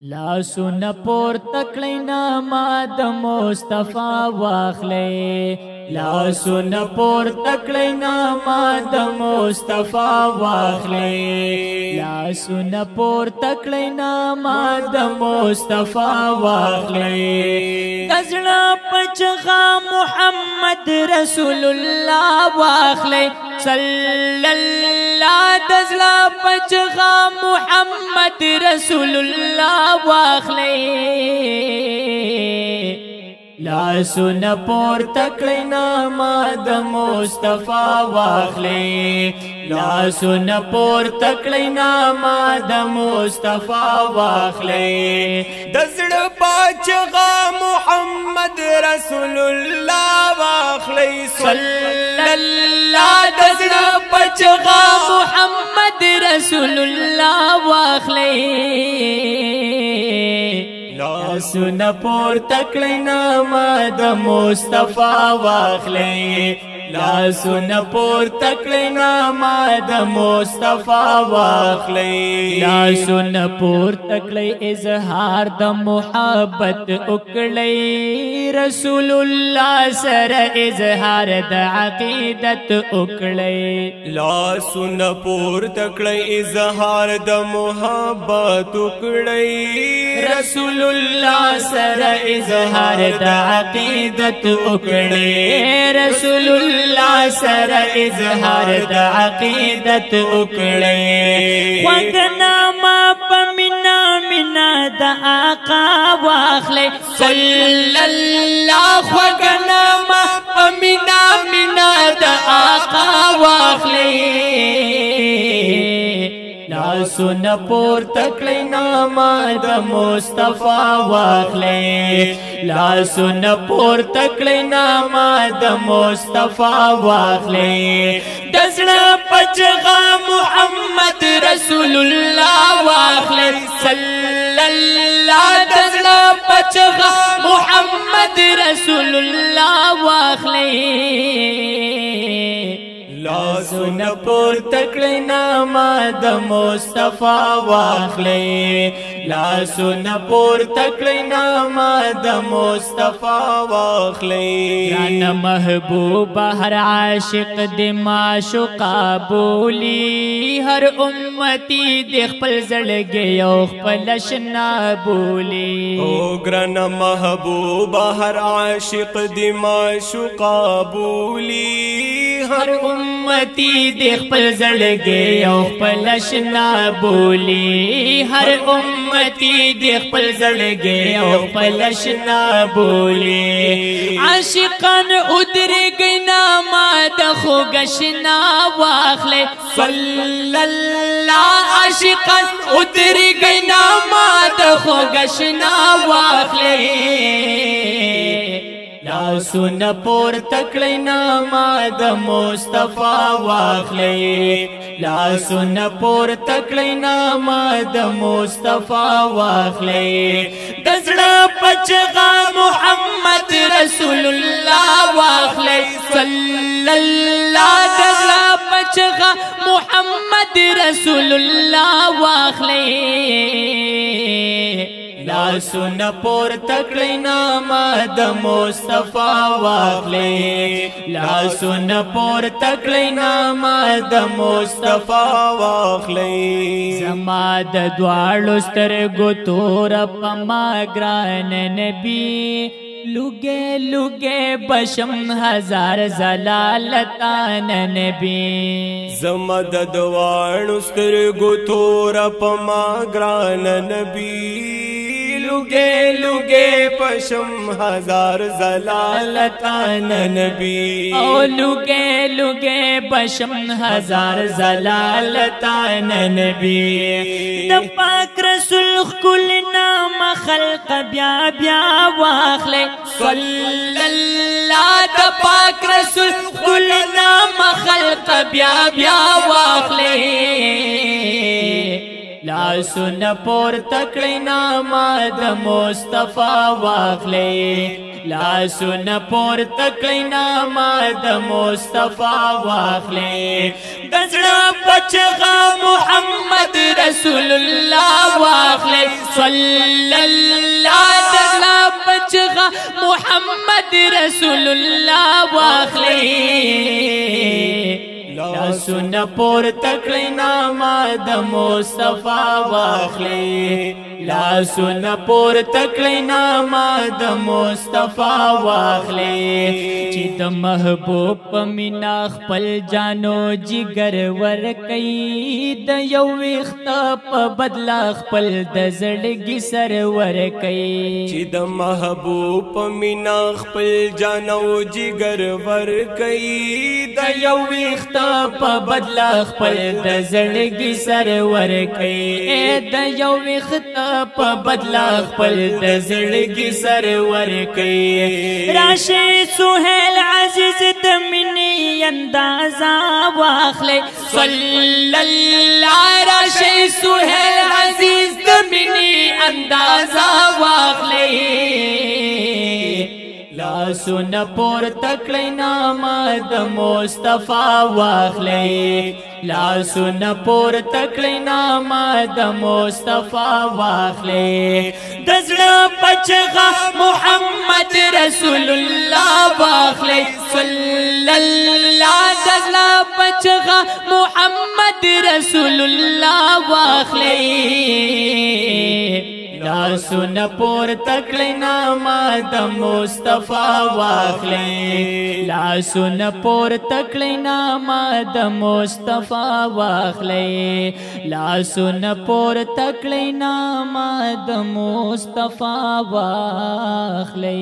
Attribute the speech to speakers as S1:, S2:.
S1: لا سن پور تکلینا ما د مصطفی واخلې لا سن پور تکلینا ما د مصطفی واخلې لا سن پور تکلینا ما د مصطفی واخلې دزړه پچغا محمد رسول الله واخلې صلی الله دزړه پچغا محمد رسول الله واخلې لا سن پور تکلینا ما د مصطفی واخلې لا سن پور تکلینا ما د مصطفی واخلې
S2: دزړه پاچغا محمد رسول الله واخلې
S1: صلی الله دزړه پاچغا محمد رسول الله واخلې لا سن پور تکلینا ما د مصطفی واخلې لا سن پور تکلینا ما د مصطفی واخلې لا سن پور تکلی اظهار د محبت وکړې رسول الله سره اظهار د عقیدت وکړې
S2: لا سن پور تکلی اظهار د محبت وکړې
S1: رسول الله سره اظهار د عقیدت وکړې رسول الله سره اظهار د عقیدت وکړې وګنا ما پمینا مینا د آقا واخلې صلی الله وګنا ما پمینا مینا د آقا واخلې لا سن پور تکلینا ما د مصطفی واخلې لا سن پور تکلینا ما د مصطفی واخلې دزړه پچغا محمد رسول الله واخلې صلی الله دزړه پچغا محمد رسول الله واخلې لا سن پور تکلینا ما د مصطفی واخلې لا سن پور تکلینا ما د مصطفی واخلې ران محبوب هر عاشق د معشوقا بولی هر امتی د خپل زړګي او خپل شنا بولی
S2: او ګران محبوب هر عاشق د معشوقا بولی
S1: هر امتی د خپل زړګي او خپل شنا بولی هر امتی د خپل زړګي او خپل شنا بولی عاشقان ادرګي ما د خوګشنا واخلې صلی الله عاشقان ادرګي ما د خوګشنا واخلې لا سن پور تکلینا ما د مصطفی واخلې لا سن پور تکلینا ما د مصطفی واخلې دزړه پچغا محمد رسول الله واخلې صلی الله دزړه پچغا محمد رسول الله واخلې لا سن پور تکلینا ما د مصطفی واخلې لا سن پور تکلینا ما د مصطفی واخلې زما د دواړو سترګو تور پما ګران نبی لوګه لوګه بشم هزار زلالتان نبی
S2: زما د دواړو سترګو تور پما ګران نبی لوګه لوګه پشم هزار زلالتان نبی
S1: او لوګه لوګه پشم هزار زلالتان نبی د پاک رسول خل نام خلق بیا بیا واخلې صلی الله د پاک رسول خل نام خلق بیا بیا واخلې لا سن پور تکلینا ما د مصطفی واخلې لا سن پور تکلینا ما د مصطفی واخلې دزړه پچغا محمد رسول الله واخلې صلی اللہ دزلا بچغا محمد رسول اللہ واخلی لاسونه پورته کړئ نامه د مصطفی واخلئ لاسونه پورته کړئ نامه د مصطفی واخلئ چې د محبوب په مینا خپل جانو جګر ورکئ د یو ویښته په بدله خپل د زړګي سر ورکئ
S2: چې د محبوب په مینا خپل جانو جګر ورکئ
S1: د یو ویښته په بدله خپل د زړګي سر ورکئ د یو ویښته په بدله خپل د زړګي سر ورکئ راشئ سهیل عزیز د مینې اندازه واخلئ صلی الله راشئ سهیل عزیز د مینې اندازه واخلئ لاسونه پورته کړئ نامه د مصطفی واخلئ لاسونه پورته کړئ نامه د مصطفی واخلئ د زړه په چغه محمد رسول الله واخلئ صلی الله د زړه په چغه محمد رسول الله واخلئ لاسونه پورته کړئ نامه د مصطفی واخلئ لاسونه پورته کړئ نامه د مصطفی واخلئ لاسونه پورته کړئ نامه د مصطفی واخلئ